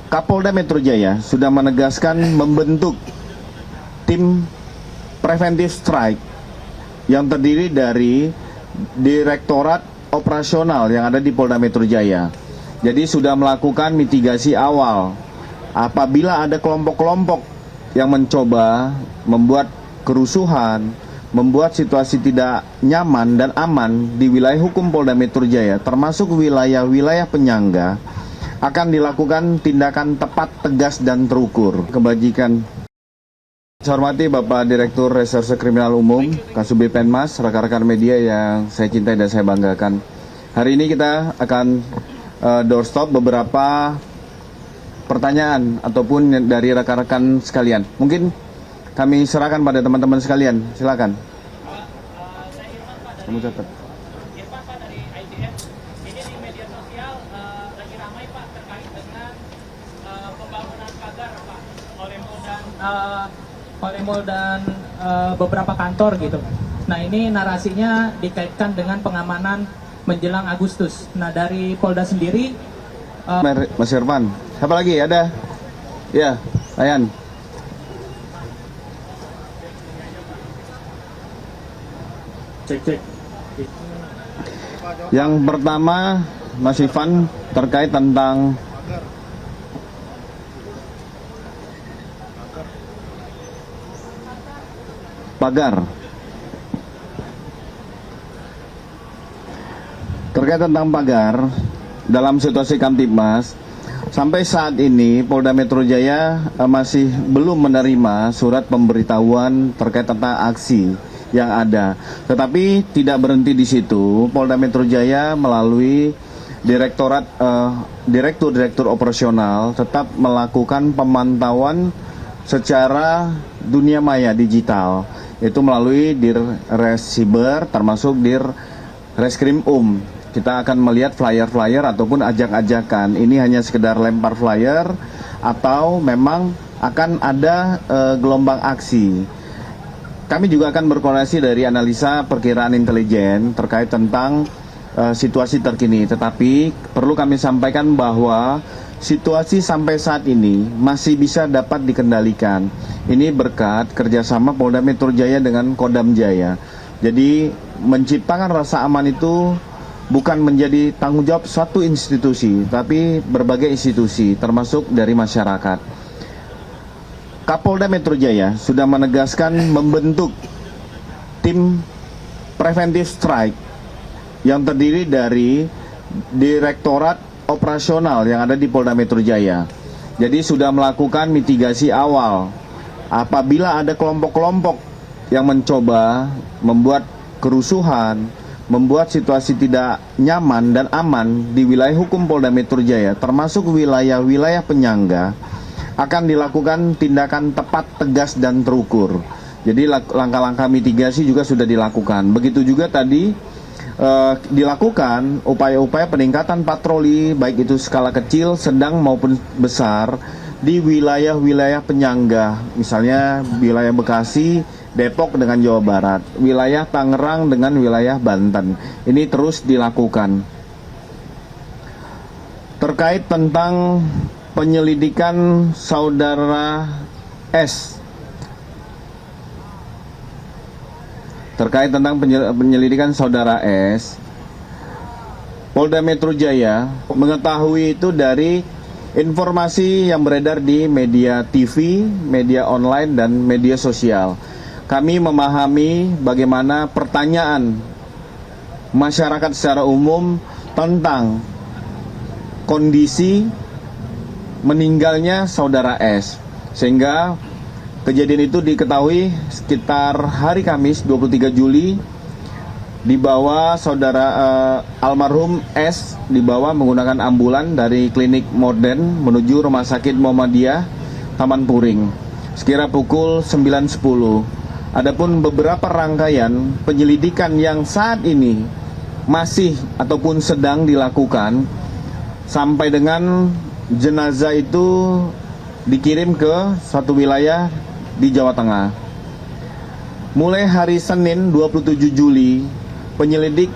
Kapolda Metro Jaya sudah menegaskan membentuk tim preventive strike yang terdiri dari Direktorat Operasional yang ada di Polda Metro Jaya. Jadi sudah melakukan mitigasi awal apabila ada kelompok-kelompok yang mencoba membuat kerusuhan, membuat situasi tidak nyaman dan aman di wilayah hukum Polda Metro Jaya, termasuk wilayah-wilayah penyangga, akan dilakukan tindakan tepat, tegas, dan terukur. Kebajikan. Saya hormati Bapak Direktur Reserse Kriminal Umum, Kasubdit Penmas, rekan-rekan media yang saya cintai dan saya banggakan. Hari ini kita akan doorstop beberapa pertanyaan ataupun dari rekan-rekan sekalian. Mungkin kami serahkan pada teman-teman sekalian. Silakan. Kamu catat. Irfan Pak dari IJF, ini di media sosial lagi ramai Pak terkait dengan pembangunan pagar Pak oleh Mall dan beberapa kantor gitu. Nah ini narasinya dikaitkan dengan pengamanan menjelang Agustus. Nah dari Polda sendiri, Mas Irfan, siapa lagi? Ada? Ya, Ayan. cek. Yang pertama, Mas Ivan, terkait tentang pagar. Terkait tentang pagar, dalam situasi Kamtibmas, sampai saat ini Polda Metro Jaya masih belum menerima surat pemberitahuan terkait tentang aksi yang ada. Tetapi tidak berhenti di situ, Polda Metro Jaya melalui Direktur Operasional tetap melakukan pemantauan secara dunia maya digital. Itu melalui Dirres Siber termasuk Dirreskrim Kita akan melihat flyer-flyer ataupun ajak-ajakan. Ini hanya sekedar lempar flyer atau memang akan ada gelombang aksi. Kami juga akan berkoordinasi dari analisa perkiraan intelijen terkait tentang situasi terkini. Tetapi perlu kami sampaikan bahwa situasi sampai saat ini masih bisa dapat dikendalikan. Ini berkat kerjasama Polda Metro Jaya dengan Kodam Jaya. Jadi menciptakan rasa aman itu bukan menjadi tanggung jawab satu institusi, tapi berbagai institusi termasuk dari masyarakat. Kapolda Metro Jaya sudah menegaskan membentuk tim preventive strike yang terdiri dari Direktorat Operasional yang ada di Polda Metro Jaya. Jadi sudah melakukan mitigasi awal apabila ada kelompok-kelompok yang mencoba membuat kerusuhan, membuat situasi tidak nyaman dan aman di wilayah hukum Polda Metro Jaya, termasuk wilayah-wilayah penyangga, akan dilakukan tindakan tepat, tegas, dan terukur. Jadi langkah-langkah mitigasi juga sudah dilakukan. Begitu juga tadi dilakukan upaya-upaya peningkatan patroli, baik itu skala kecil, sedang maupun besar, di wilayah-wilayah penyangga, misalnya wilayah Bekasi, Depok dengan Jawa Barat, wilayah Tangerang dengan wilayah Banten. Ini terus dilakukan. Terkait tentang penyelidikan saudara S. Terkait tentang penyelidikan saudara S, Polda Metro Jaya mengetahui itu dari informasi yang beredar di media TV, media online, dan media sosial. Kami memahami bagaimana pertanyaan masyarakat secara umum tentang kondisi meninggalnya saudara S, sehingga kejadian itu diketahui sekitar hari Kamis 23 Juli, dibawa saudara almarhum S dibawa menggunakan ambulan dari klinik modern menuju Rumah Sakit Muhammadiyah Taman Puring sekira pukul 9.10. Adapun beberapa rangkaian penyelidikan yang saat ini masih ataupun sedang dilakukan sampai dengan jenazah itu dikirim ke suatu wilayah di Jawa Tengah. Mulai hari Senin 27 Juli, penyelidik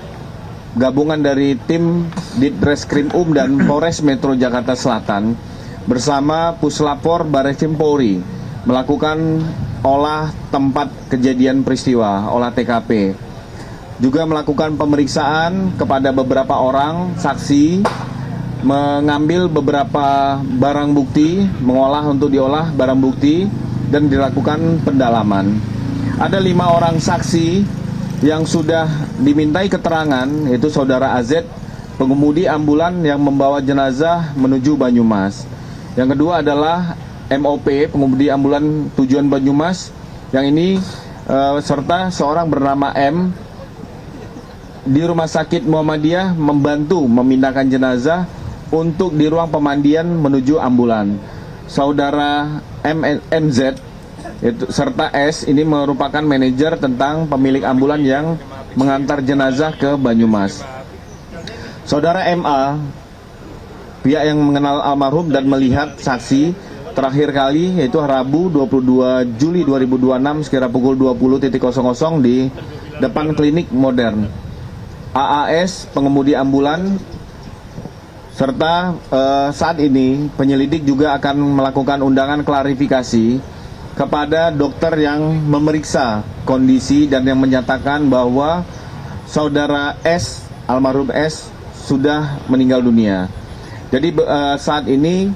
gabungan dari tim Ditreskrim dan Polres Metro Jakarta Selatan bersama Puslapor Barreskrim Polri melakukan olah tempat kejadian peristiwa, olah TKP. Juga melakukan pemeriksaan kepada beberapa orang saksi, mengambil beberapa barang bukti, mengolah untuk diolah barang bukti, dan dilakukan pendalaman. Ada 5 orang saksi yang sudah dimintai keterangan, yaitu Saudara AZ, pengemudi ambulan yang membawa jenazah menuju Banyumas. Yang kedua adalah MOP, pengemudi ambulan tujuan Banyumas, yang ini serta seorang bernama M di Rumah Sakit Muhammadiyah membantu memindahkan jenazah untuk di ruang pemandian menuju ambulan. Saudara MZ serta S ini merupakan manajer tentang pemilik ambulan yang mengantar jenazah ke Banyumas. Saudara MA, pihak yang mengenal almarhum dan melihat saksi terakhir kali, yaitu Rabu 22 Juli 2026 sekira pukul 20.00 di depan klinik modern. AAS, pengemudi ambulan, serta saat ini penyelidik juga akan melakukan undangan klarifikasi kepada dokter yang memeriksa kondisi dan yang menyatakan bahwa Saudara S, almarhum S, sudah meninggal dunia. Jadi saat ini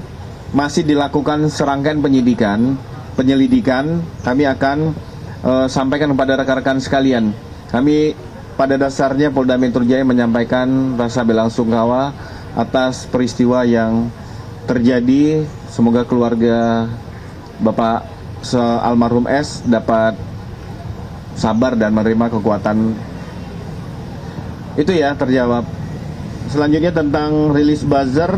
masih dilakukan serangkaian penyelidikan. Kami akan sampaikan kepada rekan-rekan sekalian. Kami pada dasarnya Polda Metro Jaya menyampaikan rasa belasungkawa atas peristiwa yang terjadi. Semoga keluarga Bapak almarhum S dapat sabar dan menerima kekuatan. Itu ya, terjawab. Selanjutnya tentang rilis buzzer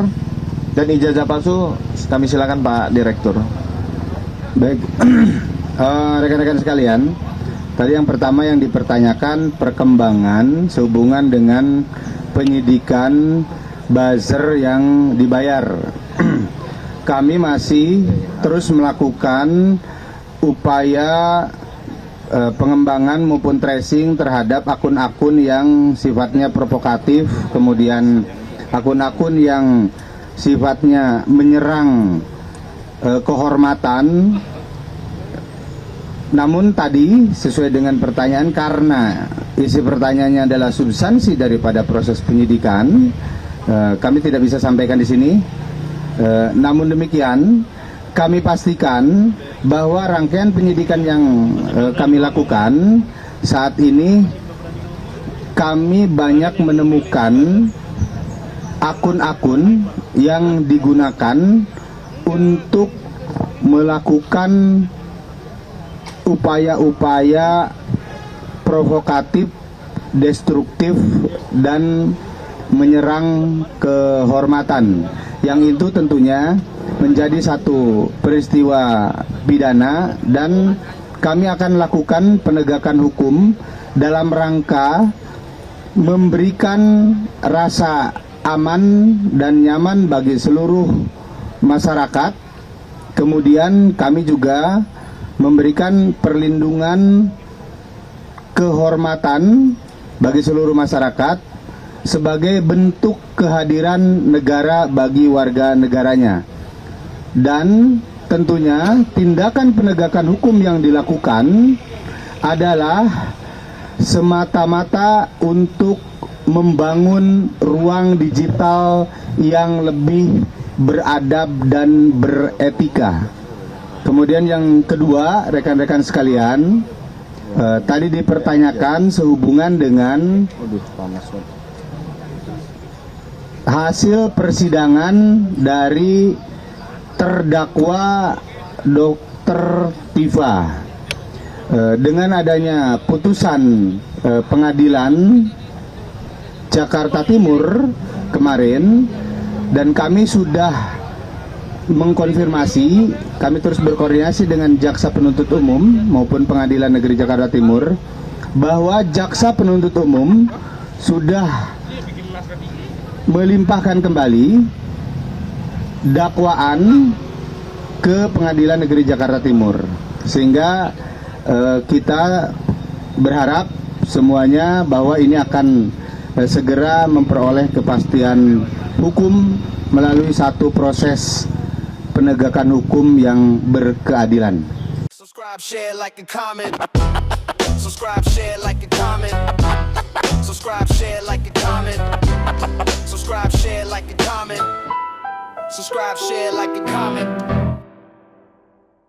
dan ijazah palsu, kami silakan Pak Direktur. Baik, rekan-rekan sekalian, tadi yang pertama yang dipertanyakan perkembangan sehubungan dengan penyidikan buzzer yang dibayar. Kami masih terus melakukan upaya pengembangan maupun tracing terhadap akun-akun yang sifatnya provokatif, kemudian akun-akun yang sifatnya menyerang kehormatan. Namun tadi sesuai dengan pertanyaan, karena isi pertanyaannya adalah substansi daripada proses penyidikan, kami tidak bisa sampaikan di sini. Namun demikian, kami pastikan bahwa rangkaian penyidikan yang kami lakukan saat ini, kami banyak menemukan akun-akun yang digunakan untuk melakukan upaya-upaya provokatif, destruktif, dan menyerang kehormatan. Yang itu tentunya menjadi satu peristiwa pidana, dan kami akan lakukan penegakan hukum dalam rangka memberikan rasa aman dan nyaman bagi seluruh masyarakat. Kemudian kami juga memberikan perlindungan kehormatan bagi seluruh masyarakat sebagai bentuk kehadiran negara bagi warga negaranya. Dan tentunya tindakan penegakan hukum yang dilakukan adalah semata-mata untuk membangun ruang digital yang lebih beradab dan beretika. Kemudian yang kedua, rekan-rekan sekalian, tadi dipertanyakan sehubungan dengan hasil persidangan dari terdakwa Dr. Tifa. Dengan adanya putusan pengadilan Jakarta Timur kemarin, dan kami sudah mengkonfirmasi, kami terus berkoordinasi dengan Jaksa Penuntut Umum maupun Pengadilan Negeri Jakarta Timur, bahwa Jaksa Penuntut Umum sudah melimpahkan kembali dakwaan ke Pengadilan Negeri Jakarta Timur, sehingga kita berharap semuanya bahwa ini akan segera memperoleh kepastian hukum melalui satu proses penegakan hukum yang berkeadilan. Subscribe, share, like, and comment. Subscribe, share, like, and comment. Subscribe, share, like, and comment. Subscribe, share, like, and comment. Subscribe, share, like, and comment.